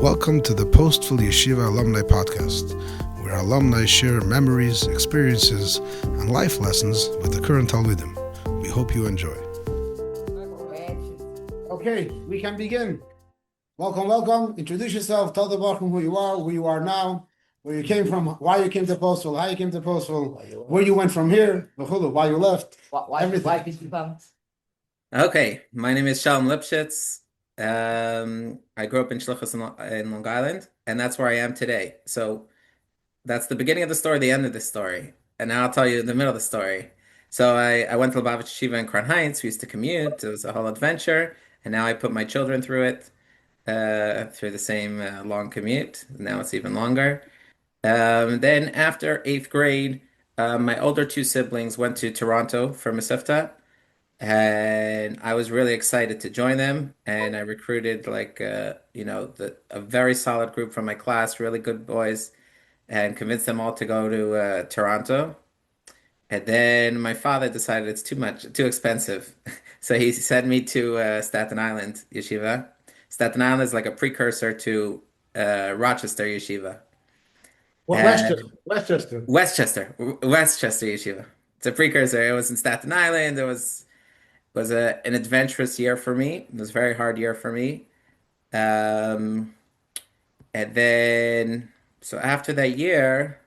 Welcome to the Postville Yeshiva Alumni Podcast, where alumni share memories, experiences, and life lessons with the current Talmidim. We hope you enjoy. Okay, we can begin. Welcome. Introduce yourself. Tell the Baruch who you are now, where you came from, why you came to Postville, how you came to Postville, where you went from here, why you left, everything. Okay, my name is Shalom Lipszyc. I grew up in Shlichus in Long Island, and that's where I am today. So that's the beginning of the story, the end of the story. And now I'll tell you the middle of the story. So I went to Lubavitch Yeshiva in Crown Heights. We used to commute. It was a whole adventure. And now I put my children through it, through the same long commute. Now it's even longer. Then after eighth grade, my older two siblings went to Toronto for Masifta. And I was really excited to join them. And I recruited a very solid group from my class, really good boys, and convinced them all to go to Toronto. And then my father decided it's too expensive. So he sent me to Staten Island Yeshiva. Staten Island is like a precursor to Rochester Yeshiva. Well, And Westchester Yeshiva. It's a precursor. It was in Staten Island. It was an adventurous year for me. It was a very hard year for me. Um, and then so after that year,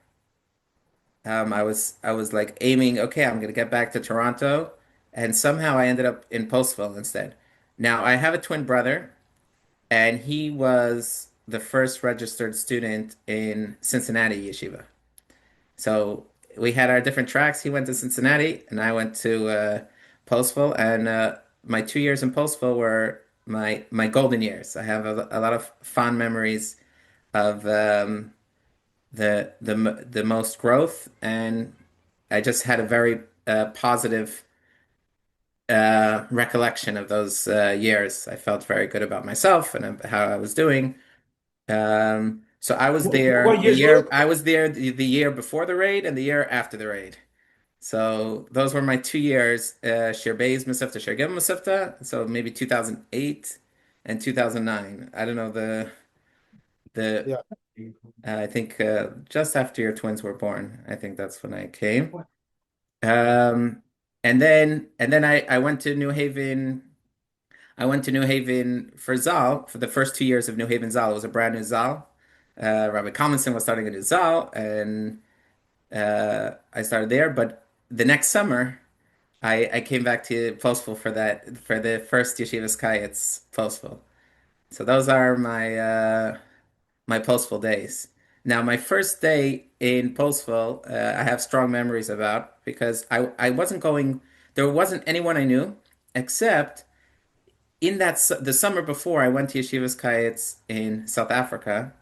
I was like aiming, okay, I'm gonna get back to Toronto, and somehow I ended up in Postville instead. Now I have a twin brother, and he was the first registered student in Cincinnati Yeshiva. So we had our different tracks. He went to Cincinnati, and I went to Postville. And my 2 years in Postville were my golden years. I have a lot of fond memories of the most growth, and I just had a very positive recollection of those years. I felt very good about myself and how I was doing. So I was there What years were it? the year before the raid and the year after the raid. So those were my 2 years, Shir Beis Masifta, Shir Gimel Masifta. So maybe 2008 and 2009. I don't know the Yeah. I think just after your twins were born. I think that's when I came. Um, and then I went to New Haven. I went to New Haven for Zal for the first 2 years of New Haven Zal. It was a brand new Zal. Rabbi Kalmanson was starting a new Zal, and I started there. But the next summer, I came back to Postville for the first Yeshivas Kayetz Postville. So those are my Postville days. Now, my first day in Postville, I have strong memories about because I wasn't going. There wasn't anyone I knew except in the summer before I went to Yeshivas Kayetz in South Africa,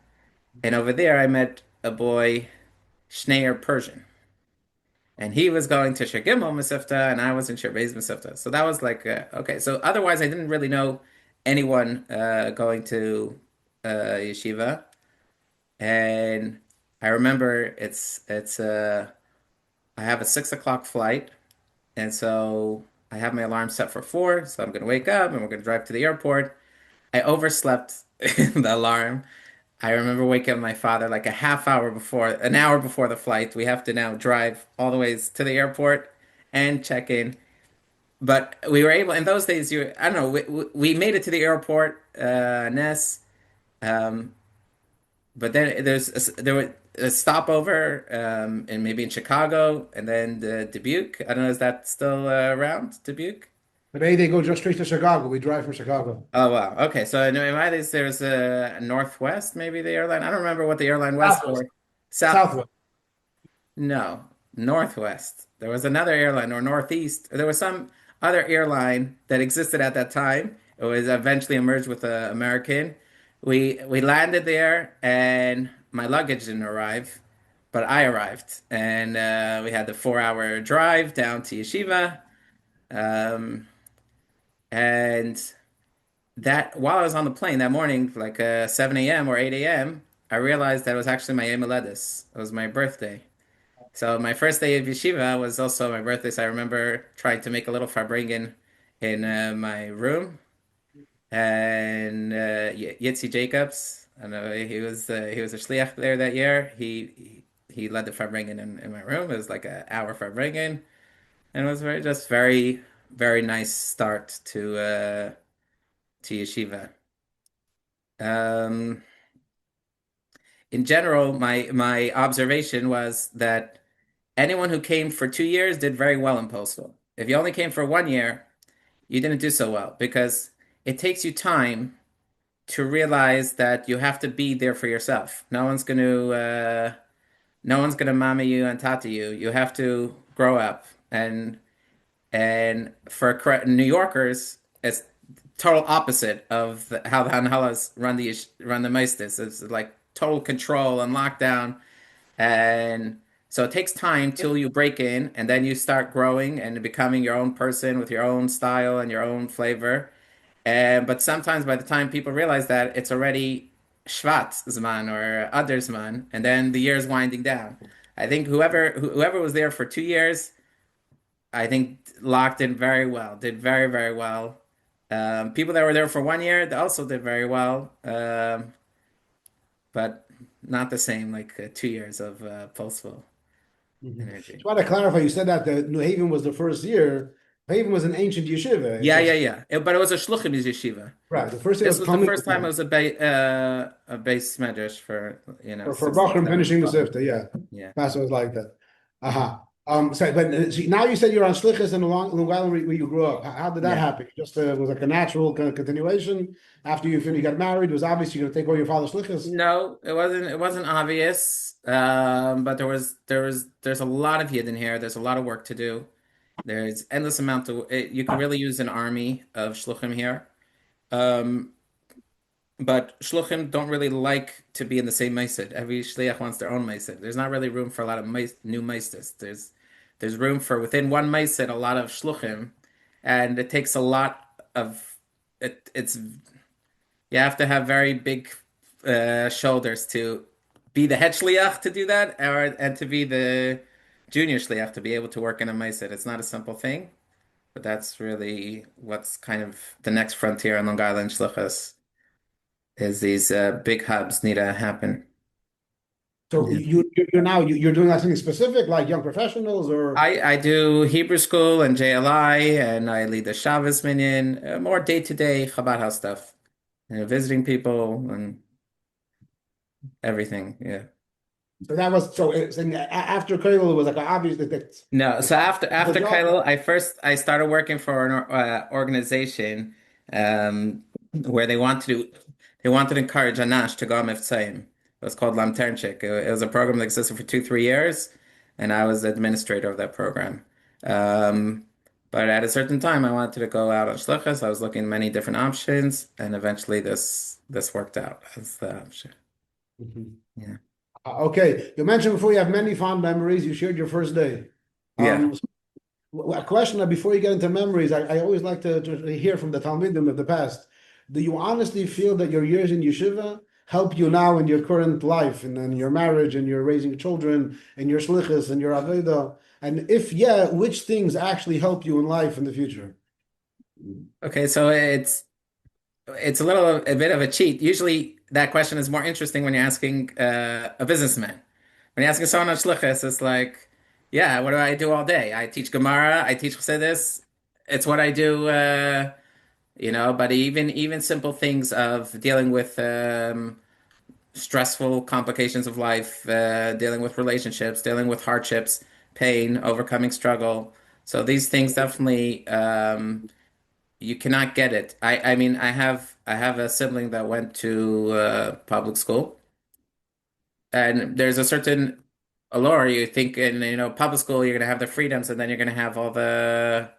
and over there I met a boy, Schneier Persian. And he was going to Shagimel Masifta, and I was in Shabez Masifta. So that was like, okay. So otherwise, I didn't really know anyone going to yeshiva. And I remember I have a 6 o'clock flight, and so I have my alarm set for 4. So I'm gonna wake up, and we're gonna drive to the airport. I overslept the alarm. I remember waking up my father like an hour before the flight. We have to now drive all the ways to the airport and check in. But we were able, in those days, I don't know, we made it to the airport, Ness. Um, but then there was a stopover, and maybe in Chicago, and then the Dubuque. I don't know, is that still around, Dubuque? Today they go just straight to Chicago. We drive from Chicago. Oh wow. Okay. So in my days there's a Northwest, maybe the airline. I don't remember what the airline was Southwest. for. South Southwest. No, Northwest. There was another airline or Northeast. There was some other airline that existed at that time. It was eventually emerged with American. We landed there and my luggage didn't arrive, but I arrived. And we had the 4 hour drive down to Yeshiva. Um, and that while I was on the plane that morning, like 7 a.m. or 8 a.m., I realized that it was actually my Yom Haledes. It was my birthday. So my first day of yeshiva was also my birthday. So I remember trying to make a little Farbrengen in my room. And Yitzi Jacobs, And he was a shliach there that year. He led the Farbrengen in my room. It was like an hour Farbrengen, and it was very nice start to yeshiva. Um, in general, my observation was that anyone who came for 2 years did very well in Postville. If you only came for 1 year, you didn't do so well because it takes you time to realize that you have to be there for yourself. No one's gonna mama you and tata you. You have to grow up, and for New Yorkers, it's total opposite of how the Hanhalas run the Meistis. It's like total control and lockdown, and so it takes time till you break in, and then you start growing and becoming your own person with your own style and your own flavor. And but sometimes by the time people realize that, it's already Shvat Zman or Adar Zman, and then the year is winding down. I think whoever was there for 2 years, I think locked in very well, did very well. People that were there for 1 year, they also did very well, but not the same like 2 years of Postville Mhm. energy. Just want to clarify, you said that the New Haven was the first year. New Haven was an ancient yeshiva. It's just But it was a shluchim yeshiva. right. The first year This was was the Talmud first time it was a base medrash for for six, Bachram seven. finishing the Sifta. Yeah, Yeah. that's what it was like that. Uh-huh. So, but see, now you said you're on Shlichus in Long Island where you grew up. How did that Yeah. happen? Just was like a natural kind of continuation after you got married. It was obvious you're going to take over your father's Shlichus. No, it wasn't obvious. But there's a lot of yid in here. There's a lot of work to do. There's endless amount of you can really use an army of shluchim here. Um, but shluchim don't really like to be in the same meisid. Every shliach wants their own meisid. There's not really room for a lot of new meisdes. There's room for within one meisid a lot of shluchim, and it takes a lot of it's you have to have very big shoulders to be the head shliach to do that, and to be the junior shliach to be able to work in a meisid. It's not a simple thing, but that's really what's kind of the next frontier on Long Island shlichus is these big hubs need to happen. So Yeah. you're now you're doing something specific like young professionals or I do Hebrew school and JLI, and I lead the Shabbos minyan, more day-to-day Chabad house stuff, visiting people and everything. Yeah. so that was so it's, and after Kollel it was like obvious that No, so the after job. Kailul, I started working for an organization where they wanted to encourage Anash to go Mivtzaim. It was called Lamternchik. It was a program that existed for 2, 3 years, and I was the administrator of that program. Um, but at a certain time, I wanted to go out on shlichus. I was looking at many different options, and eventually this worked out as the option. Mhm. Yeah, Okay, you mentioned before you have many fond memories. You shared your first day. yeah. So a question before you get into memories, I always like to hear from the Talmidim of the past. Do you honestly feel that your years in yeshiva help you now in your current life and in your marriage and your raising children and your shlichus and your avodah? And if yeah, which things actually help you in life in the future? Okay, so it's a bit of a cheat. Usually, that question is more interesting when you're asking a businessman. When you're asking someone on shlichus, it's like, yeah, what do I do all day? I teach Gemara, I teach Chassidus. It's what I do, But even simple things of dealing with stressful complications of life, dealing with relationships, dealing with hardships, pain, overcoming struggle. So these things definitely. You cannot get it. I mean, I have a sibling that went to public school, and there's a certain allure. You think in public school you're gonna have the freedoms, and then you're gonna have all the.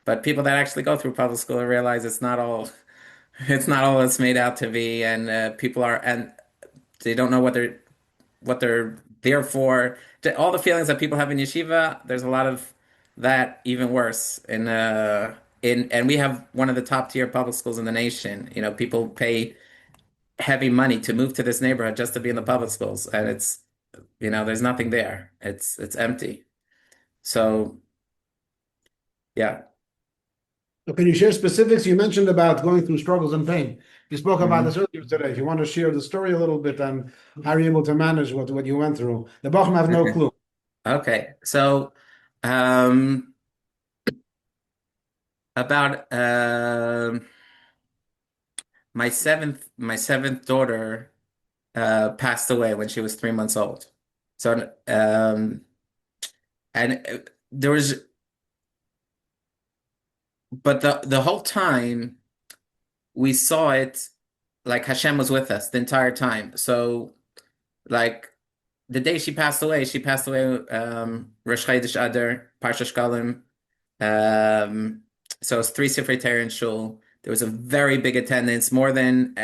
But people that actually go through public school realize it's not all it's not all it's made out to be, and people are and they don't know what they're there for. All the feelings that people have in yeshiva, there's a lot of that even worse. And we have one of the top tier public schools in the nation. People pay heavy money to move to this neighborhood just to be in the public schools, and there's nothing there. It's empty. So yeah, So can you share specifics? You mentioned about going through struggles and pain. You spoke about this Mhm. earlier today. If you want to share the story a little bit and how you're able to manage what you went through. The Bochum have no Okay. clue. Okay. So, um, about my seventh daughter passed away when she was 3 months old. So, and there was, but the whole time we saw it like Hashem was with us the entire time. So, like the day she passed away, Rosh Chodesh Adar, Parsha Shkalim. So it's three Sifrei Torah in shul. There was a very big attendance, more than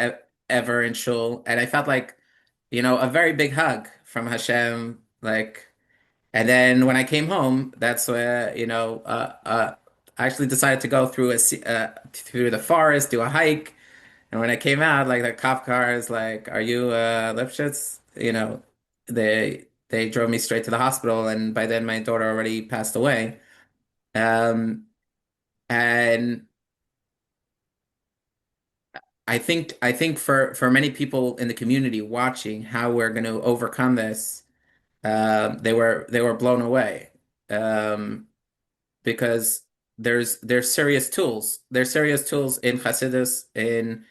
ever in shul, and I felt like, a very big hug from Hashem. Like, and then when I came home, that's where, I actually decided to go through the forest, do a hike. And when I came out, like the cop car is like, "Are you Lipschitz?" They drove me straight to the hospital, and by then my daughter already passed away. Um, and I think for many people in the community watching how we're going to overcome this, they were blown away. Um, because there's serious tools. There's serious tools in Hasidus, in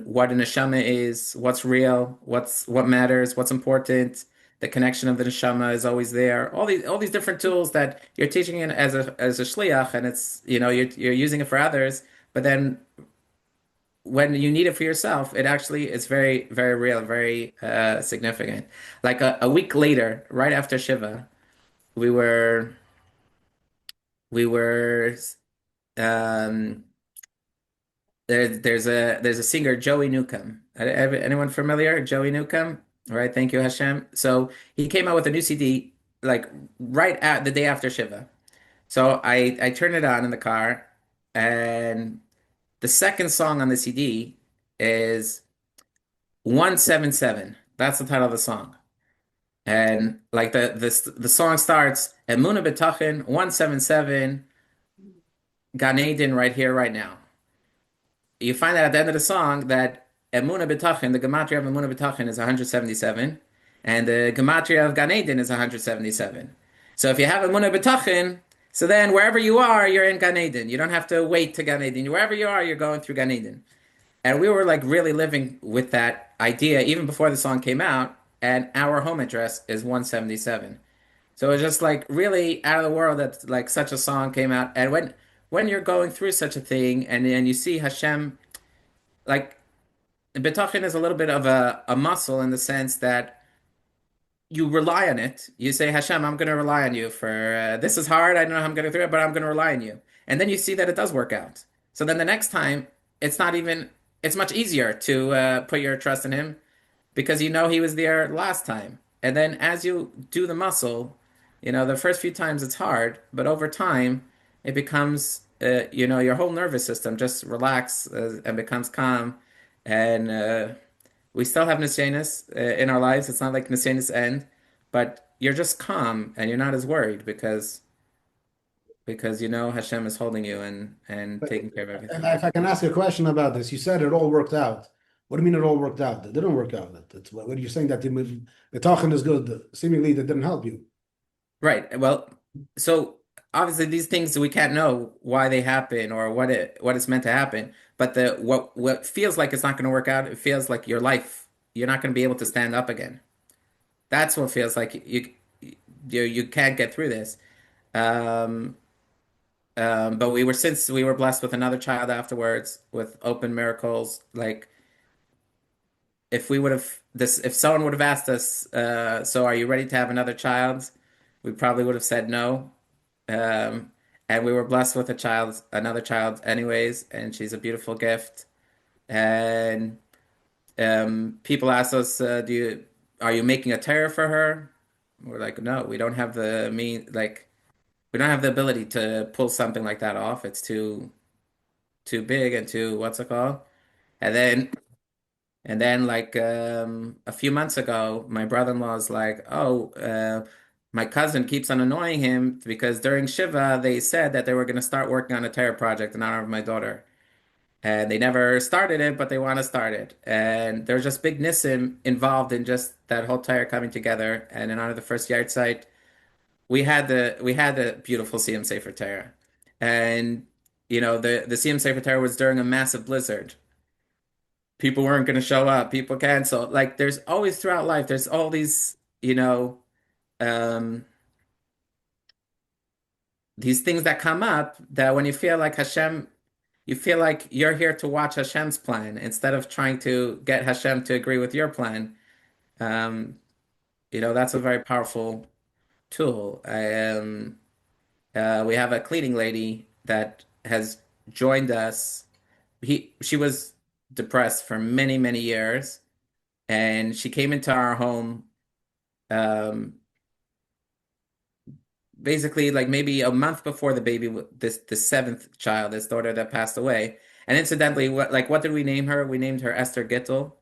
what a neshama is, what's real, what matters, what's important. The connection of the neshama is always there. All these different tools that you're teaching in as a shliach, and it's you're using it for others, but then when you need it for yourself, it actually is very, very real, very significant. Like a week later, right after Shiva, we were we were um, there's a singer, Joey Newcomb. Anyone familiar? Joey Newcomb? All right, thank you, Hashem. So he came out with a new CD like right at the day after Shiva. So I turned it on in the car, and the second song on the CD is 177. That's the title of the song. And like the song starts, Emuna B'Tachin 177, Gan Eden right here, right now. You find out at the end of the song that Emuna B'Tachin, the gematria of Emuna B'Tachin is 177, and the gematria of Gan Eden is 177. So if you have Emuna B'Tachin, so then wherever you are, you're in Gan Eden. You don't have to wait to Gan Eden. Wherever you are, you're going through Gan Eden. And we were like really living with that idea even before the song came out, and our home address is 177. So it was just like really out of the world that like such a song came out. And when you're going through such a thing and you see Hashem, like Bitachon is a little bit of a muscle in the sense that you rely on it. You say, Hashem, I'm going to rely on you for this is hard. I don't know how I'm going to through it, but I'm going to rely on you. And then you see that it does work out. So then the next time, it's not even, it's much easier to put your trust in him because you know he was there last time. And then as you do the muscle, the first few times it's hard, but over time it becomes, your whole nervous system just relax and becomes calm. And we still have nisyanis in our lives. It's not like nisyanis end, but you're just calm and you're not as worried because you know Hashem is holding you and But taking care of and everything. if I can ask you a question about this, you said it all worked out. What do you mean it all worked out? It didn't work out. What are you saying that the talking is good? Seemingly that didn't help you. Right. Well, so obviously these things we can't know why they happen or what it's meant to happen. But the what feels like it's not going to work out, it feels like your life, you're not going to be able to stand up again. That's what feels like you can't get through this. Um, but since we were blessed with another child afterwards with open miracles, like if someone would have asked us, so are you ready to have another child? We probably would have said no. Um, and we were blessed with another child anyways, and she's a beautiful gift. And people ask us, are you making a terror for her? We're like, no, we don't have we don't have the ability to pull something like that off. It's too big and too, what's it called? And then like a few months ago, my brother-in-law is like, oh, my cousin keeps on annoying him because during Shiva they said that they were going to start working on a Torah project in honor of my daughter. And they never started it, but they want to start it. And there's just big nissim involved in just that whole Torah coming together. And in honor of the first yard site, we had the beautiful Siyum Sefer Torah. And the Siyum Sefer Torah was during a massive blizzard. People weren't going to show up. People canceled. Like there's always throughout life, there's all these, um, these things that come up that when you feel like Hashem, you feel like you're here to watch Hashem's plan instead of trying to get Hashem to agree with your plan. Um, that's a very powerful tool. We have a cleaning lady that has joined us. She was depressed for many, many years, and she came into our home um, basically like maybe a month before the baby, the seventh child, this daughter that passed away. And incidentally, what did we name her? We named her Esther Gittel,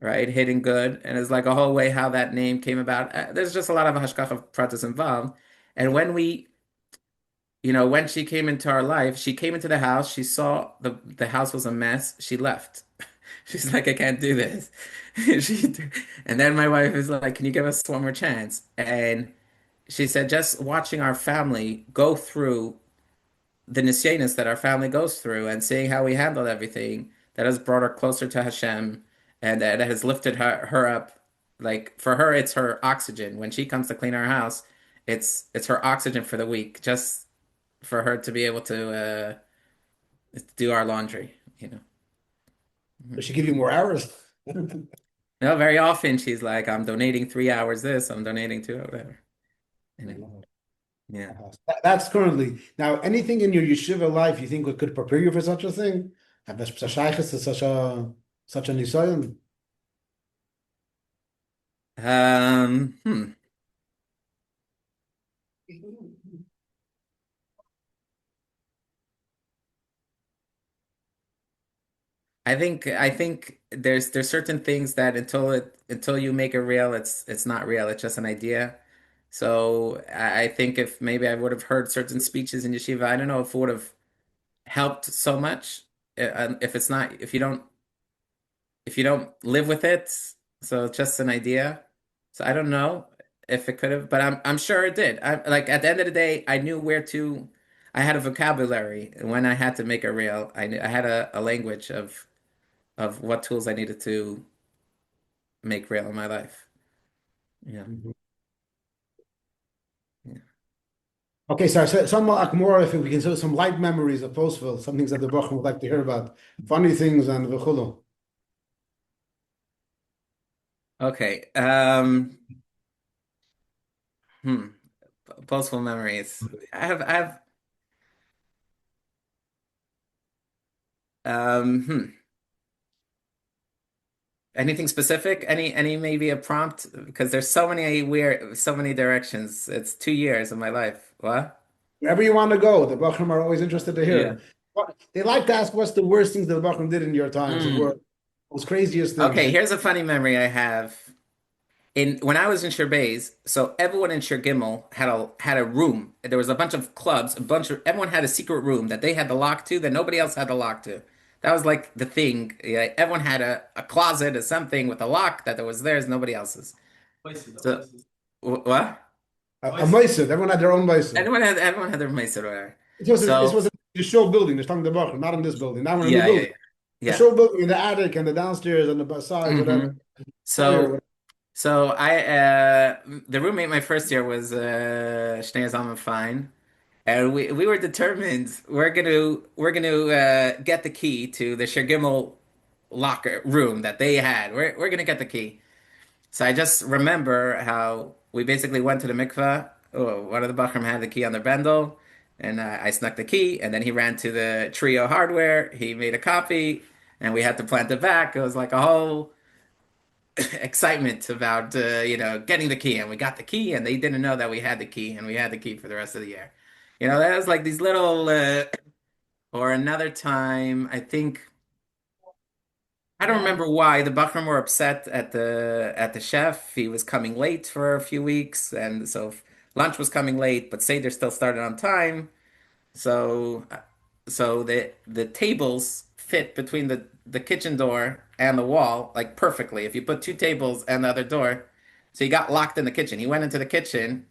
right? Hidden Good, and it's like a whole way how that name came about. There's just a lot of hashgacha pratis involved. And when she came into our life, she came into the house, she saw the house was a mess, she left. She's like, I can't do this. She, and then my wife is like, can you give us one more chance? And she said, just watching our family go through the nisyanis that our family goes through and seeing how we handled everything, that has brought her closer to Hashem and that has lifted her up. Like for her, it's her oxygen. When she comes to clean our house, it's her oxygen for the week, just for her to be able to do our laundry, you know. Does Mhm. she give you more hours? No, very often she's like, I'm donating 3 hours this, I'm donating 2 hours, whatever. You know? Yeah. That's currently now. Anything in your yeshiva life you think could prepare you for such a thing? Have a shaykhs to such a nisayon? Hmm. I think there's certain things that until you make it real, it's not real. It's just an idea. So I think if maybe I would have heard certain speeches in yeshiva, I don't know if it would have helped so much. If it's not, if you don't live with it, so it's just an idea. So I don't know if it could have, but I'm sure it did. I like at the end of the day, I knew where to. I had a vocabulary when I had to make it real. I had a language of what tools I needed to make real in my life. Yeah. Mhm. Yeah. Okay, so I said some like more if we can say some light memories of Postville, some things that the Bachman would like to hear about, funny things and v'chulu. Okay. Hmm. Postal memories. I have anything specific? Any maybe a prompt? Because there's so many directions. It's 2 years of my life. What? Wherever you want to go, the Bachman are always interested to Yeah. hear. They like to ask what's the worst things that the Bachman did in your times, the Mm. worst, most craziest Okay, things. here's a funny memory I have. In when I was in Sherbez, so everyone in Shir Gimel had a room. There was a bunch of clubs, everyone had a secret room that they had the lock to that nobody else had the lock to. That was like the thing. Yeah, everyone had a closet or something with a lock that was theirs, nobody else's. So what? A Meisid, everyone had their own Meisid. Everyone had their mace or whatever. This So was a show building, the Shtang the Bachman, not in this building. Now we're in a new yeah, yeah, building. yeah. A Yeah. show building in the attic and the downstairs and the sides, hmm whatever. Higher, So whatever. so I the roommate my first year was Shneur Zalman Fine. And we were determined we're gonna get the key to the Shirgimel locker room that they had. We're gonna get the key. So I just remember how we basically went to the mikveh. Oh, one of the Bachram had the key on their bendel, and I snuck the key, and then he ran to the Trio hardware. He made a copy, and we had to plant it back. It was like a whole excitement about getting the key, and we got the key, and they didn't know that we had the key, and we had the key for the rest of the year. That was like these little or another time, I think I don't remember why the Bachram were upset at the chef. He was coming late for a few weeks, and so lunch was coming late, but Seder still started on time. So so the tables fit between the kitchen door and the wall like perfectly. If you put two tables and the other door, so he got locked in the kitchen. He went into the kitchen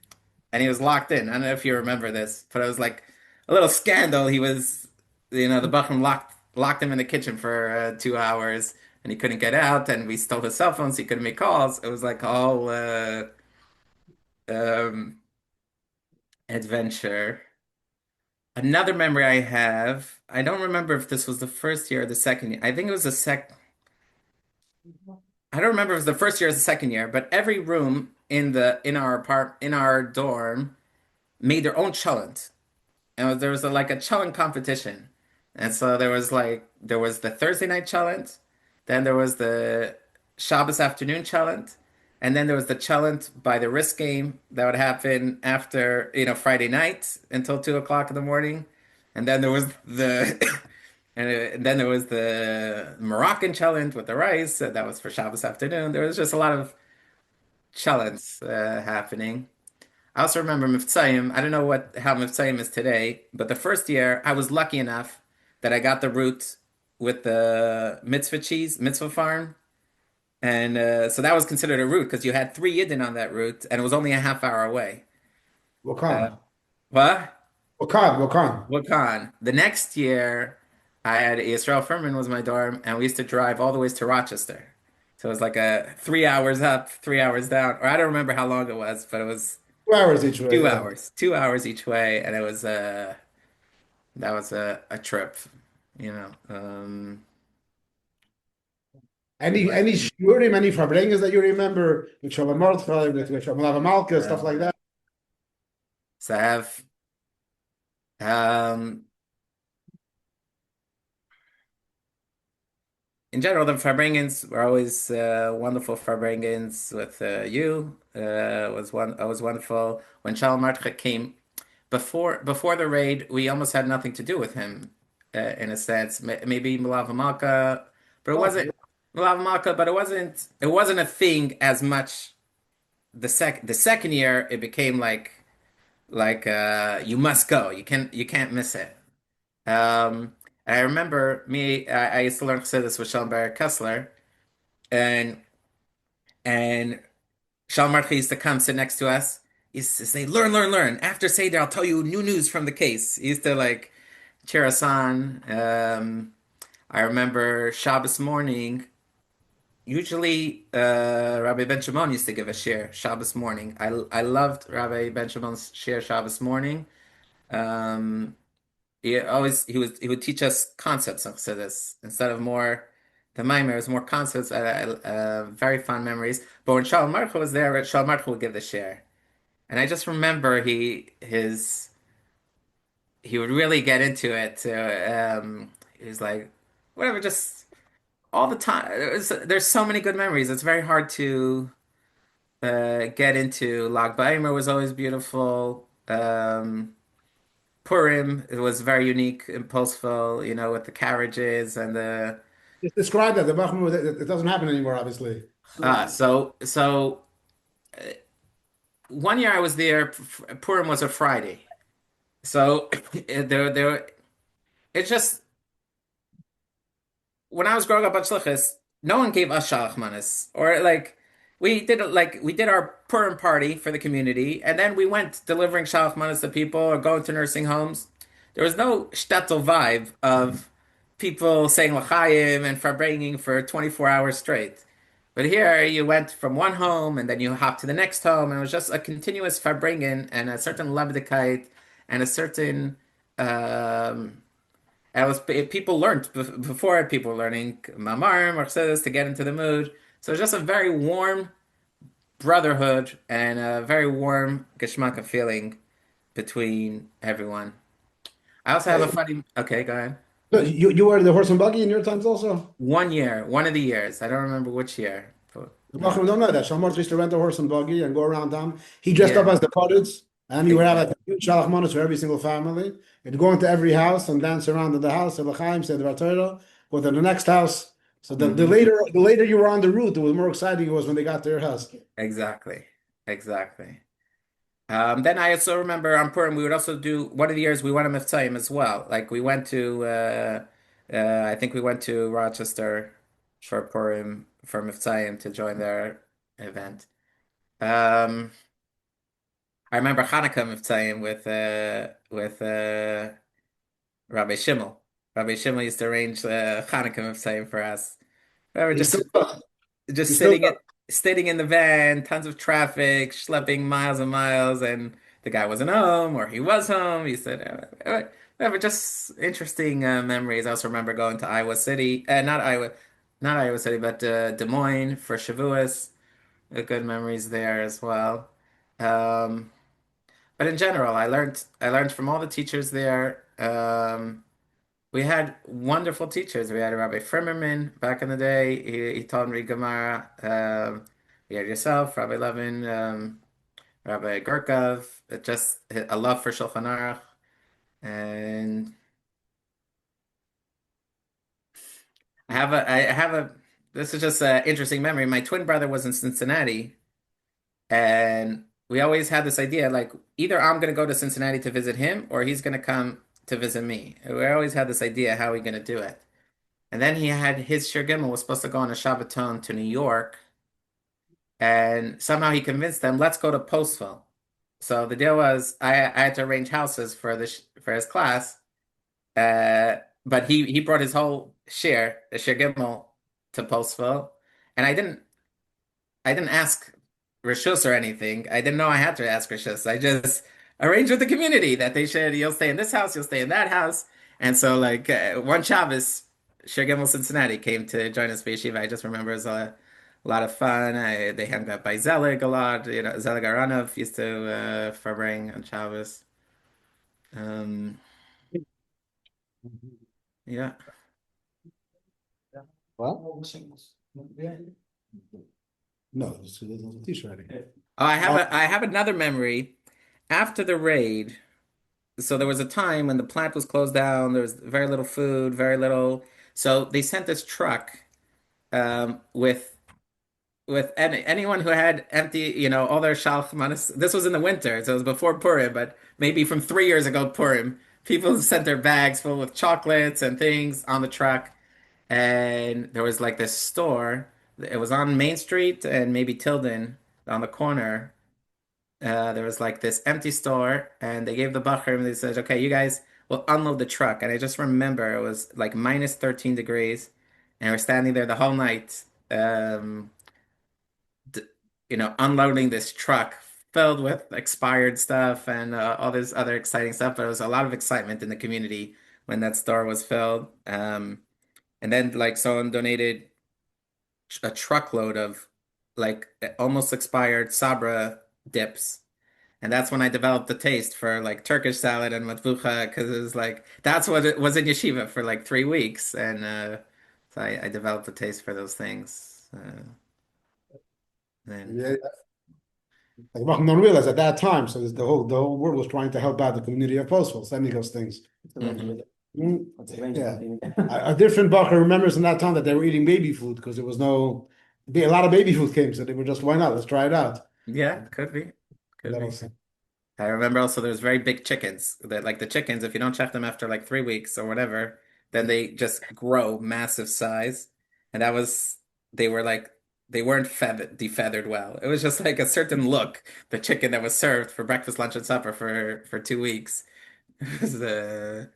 and he was locked in. I don't know if you remember this, but it was like a little scandal. He was, the Bachram locked him in the kitchen for 2 hours, and he couldn't get out. And we stole his cell phone, so he couldn't make calls. It was like all um, adventure. Another memory I have, I don't remember if this was the first year or the second year. I think it was the sec. I don't remember if it was the first year or the second year, but every room in our dorm made their own cholent. And there was like a challenge competition. And so there was the Thursday night challenge, then there was the Shabbos afternoon challenge, and then there was the challenge by the wrist game that would happen after, Friday night until 2 o'clock in the morning. And then there was the and then there was the Moroccan challenge with the rice, that was for Shabbos afternoon. There was just a lot of challenge happening. I also remember Mivtzoyim. I don't know how Mivtzoyim is today, but the first year I was lucky enough that I got the route with the mitzvah cheese, mitzvah farm, and so that was considered a route because you had three yidden on that route, and it was only a half hour away. Uh, Wakan. what? Wakan. Wakan. The next year, I had Yisrael Furman was my dorm, and we used to drive all the ways to Rochester. So it was like a 3 hours up, 3 hours down, or I don't remember how long it was, but it was 2 hours each way, two yeah. hours, 2 hours each way, and it was that was a trip, you know. But Any shiurim, any Farbrengens that you remember, with Shalom Mordechai, with Shalom Malka, stuff like uh, that? so I have um in general the Farbrengens were always wonderful. Farbrengens with you was wonderful when Shalom Lipszyc came before the raid. We almost had nothing to do with him in a sense. Maybe Malav Malka, but it Oh, wasn't Malav Malka, but it wasn't a thing as much. The second year it became like you must go. You can't miss it. I remember I used to learn Chassidus with Shalom Bar Kessler, and and Shalom Marchi used to come sit next to us. He used to say, "Learn, learn, learn. After Seder, I'll tell you new news from the case." He used to like cheer us on. I remember Shabbos morning. Usually, Rabbi Ben Shimon used to give a shir Shabbos morning. I loved Rabbi Ben Shimon's shir Shabbos morning. Um, he would teach us concepts of Chassidus instead of more the Maimers, more concepts. Very fond memories. But when Shalom Marcha was there, Shalom Marcha would give the share, and I just remember he would really get into it. He was like, whatever, just all the time. There's so many good memories. It's very hard to get into. Lag BaOmer was always beautiful. Purim, it was very unique in Postville, with the carriages and the just describe that. The Bachman, it doesn't happen anymore, obviously. so one year I was there, Purim was a Friday. So there it's just when I was growing up on Shlichus, no one gave us shalach manas, or we did our Purim party for the community, and then we went delivering shalach manas to people or going to nursing homes. There was no shtetl vibe of people saying l'chaim and farbrengen for 24 hours straight. But here you went from one home and then you hopped to the next home, and it was just a continuous farbrengen and a certain lebedekite and a certain um, and it was people learned before people were learning mamarim or chassidus to get into the mood. So it's just a very warm brotherhood and a very warm geschmack feeling between everyone. I also have a funny. Okay, go ahead. So you were the horse and buggy in your times also? One year, one of the years. I don't remember which year. But, The Bachman don't know that. Shalom used to rent a horse and buggy and go around town. He dressed up yeah, as the Kodesh, and he would have like exactly. a huge shalach manos for every single family. He'd go into every house and dance around in the house, say l'chaim, say the Torah, go to the next house. So Hmm. the later you were on the route, the more exciting it was when they got to your house. Exactly. Exactly. Then I also remember on Purim we would also do one of the years we went to Miftaim as well. Like we went to I think we went to Rochester for Purim for Miftaim to join their event. Um, I remember Hanukkah Miftaim with Rabbi Shimmel. Rabbi Shimmel used to arrange Hanukkah Miftaim for us. Remember He still just does. He just still does. sitting in the van, tons of traffic, schlepping miles and miles, and the guy wasn't home or he was home. He said, whatever, just interesting memories. I also remember going to Iowa City, not Iowa City, but Des Moines for Shavuos. Good memories there as well. Um, but in general, I learned from all the teachers there. We had wonderful teachers. We had Rabbi Farbrengen back in the day. He taught me Gemara. You had yourself, Rabbi Levin, Rabbi Gurkov. Just a love for Shulchan Aruch. And I have a, this is just an interesting memory. My twin brother was in Cincinnati, and we always had this idea like either I'm going to go to Cincinnati to visit him or he's going to come to visit me. We always had this idea how are we going to do it. And then he had his Shir Gimel was supposed to go on a Shabbaton to New York, and somehow he convinced them, let's go to Postville. So the deal was I had to arrange houses for for his class, but he brought his whole share, the Shir Gimel, to Postville, and I didn't ask Rishus or anything. I didn't know I had to ask Rishus. I just arranged with the community that they should, you'll stay in this house, you'll stay in that house. And so, like, one Shabbos, Shir Gimel Cincinnati came to join us for yeshiva. I just remember it was a lot of fun. They hung out by Zelig a lot. You know, Zelig Aronov used to Farbrengen on Shabbos. Um, yeah. Well, no, there's a t-shirt. Oh, Uh, I have another memory. After the raid, so there was a time when the plant was closed down. There was very little food, very little. So they sent this truck with anyone who had empty, you know, all their shalf manas. This was in the winter, so it was before Purim, but maybe from 3 years ago, Purim. People sent their bags full with chocolates and things on the truck, and there was like this store. It was on Main Street and maybe Tilden on the corner. There was like this empty store, and they gave the bacher and they said, "Okay, you guys will unload the truck." And I just remember it was like minus 13 degrees, and we're standing there the whole night, d you know, unloading this truck filled with expired stuff and all this other exciting stuff. But it was a lot of excitement in the community when that store was filled. And then like someone donated a truckload of like almost expired Sabra dips. And that's when I developed the taste for like Turkish salad and matvucha because it was like that's what it was in yeshiva for like 3 weeks, and so I developed the taste for those things. Then yeah, like Malcolm don't realize at that time, so the whole world was trying to help out the community of Postville, sending those things. hmm Mm, yeah, a different Bacher remembers in that time that they were eating baby food because there was no, a lot of baby food came, so they were just why not? Let's try it out. Yeah, could be, could That'll be. say. I remember also there was very big chickens that like the chickens, if you don't check them after like 3 weeks or whatever, then they just grow massive size. And that was they were like they weren't defeathered well. It was just like a certain look, the chicken that was served for breakfast, lunch, and supper for 2 weeks. It was a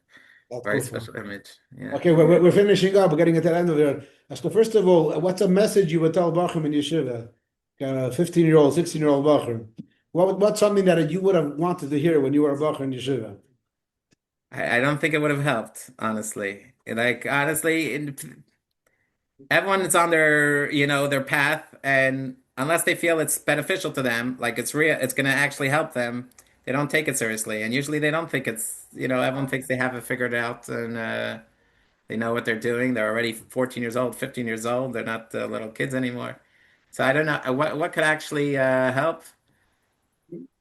That's very awful. special image. Yeah. Okay, we're finishing up. We're getting at the end of there. So first of all, what's a message you would tell Bachram in yeshiva? 15-year-old, 16-year-old Bachram. What's something that you would have wanted to hear when you were a Bachram in yeshiva? I don't think it would have helped, honestly. Like honestly, everyone is on their, you know, their path, and unless they feel it's beneficial to them, like it's real, it's gonna actually help them, they don't take it seriously. And usually they don't think it's, you know, everyone thinks they have it figured out and they know what they're doing. They're already 14 years old, 15 years old. They're not little kids anymore. So I don't know what could actually help.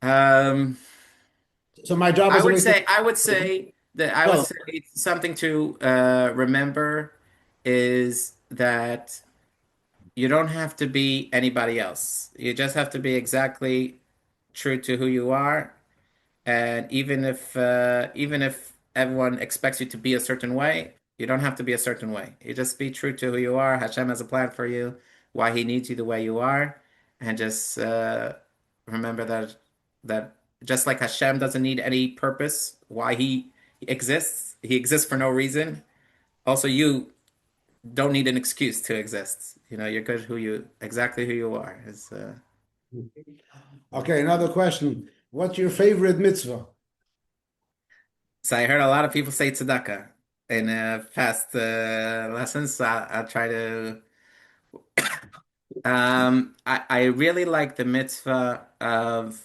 Um, So my job is always to. I would Well, say something to remember is that you don't have to be anybody else. You just have to be exactly true to who you are, and even if everyone expects you to be a certain way, you don't have to be a certain way. You just be true to who you are. Hashem has a plan for you, why He needs you the way you are, and just remember that just like Hashem doesn't need any purpose why He exists, He exists for no reason. Also, you don't need an excuse to exist. You're good exactly who you are. Okay, another question. What's your favorite mitzvah? So I heard a lot of people say tzedakah in past lessons. So I'll try to. I really like the mitzvah of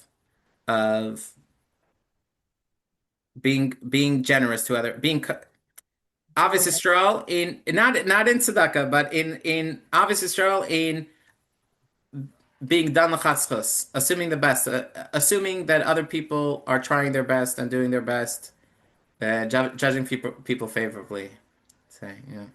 being generous to being Ahavas Yisrael in not in tzedakah, but in Ahavas Yisrael in being dan l'chatzchus, assuming the best, assuming that other people are trying their best and doing their best, judging people favorably. Say, yeah.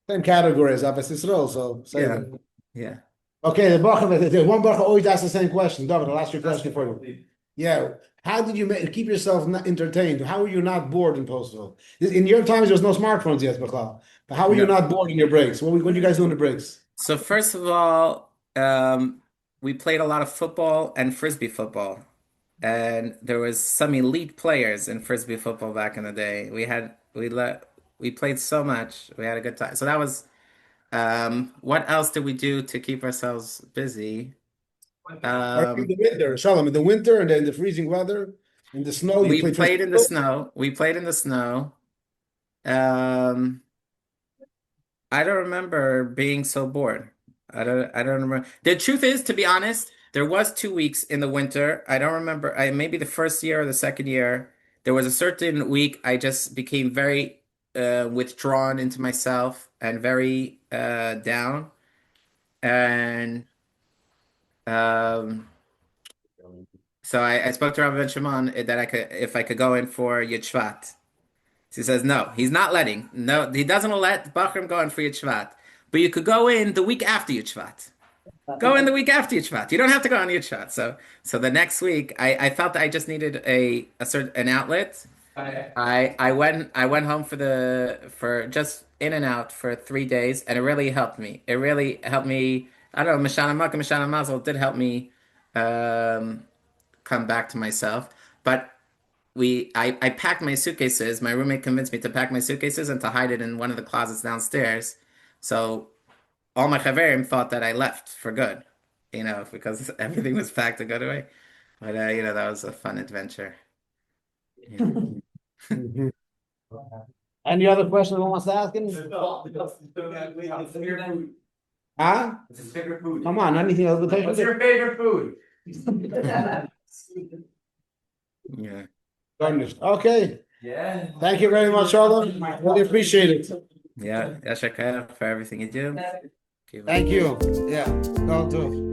Same category as Ahavas Yisrael, so say Yeah. that. Yeah. Okay, the one bracha always asks the same question. David, I'll ask you a question for you. Yeah, how did you keep yourself entertained? How were you not bored in Postville? In your times, there was no smartphones yet, Bechal. But how were you not bored in your breaks? What do you guys do in the breaks? So first of all, we played a lot of football and frisbee football, and there was some elite players in frisbee football back in the day. We played so much. We had a good time. So that was. What else did we do to keep ourselves busy? In the winter, Shalom, in the winter and in the freezing weather, in the snow. We played in the snow. We played in the snow. I don't remember being so bored. I don't remember. The truth is, to be honest, there was 2 weeks in the winter. I don't remember. Maybe the first year or the second year, there was a certain week I just became very withdrawn into myself and very down. And so I spoke to Rabbi Ben Shimon that if I could go in for Yud Shvat. He says no, he's not letting. No, he doesn't let Bachrim go in for Yud Shvat. But you could go in the week after Yud Shvat. Go in the week after Yud Shvat. You don't have to go on Yud Shvat. So the next week, I felt that I just needed an outlet. I went home for just in and out for 3 days, and it really helped me. It really helped me. I don't know, Mishana Makkah, Mishana Mazel did help me come back to myself. But I packed my suitcases. My roommate convinced me to pack my suitcases and to hide it in one of the closets downstairs. So all my chaverim thought that I left for good, because everything was packed to go away. But that was a fun adventure. Yeah. Any other question anyone wants to ask? Huh? What's his favorite food? Come on, anything else? What's your favorite food? Yeah. Okay. Yeah. Thank you very much, Shalom. Really appreciate it. Yeah. Yashakaya for everything you do. Thank you. Yeah. Go do.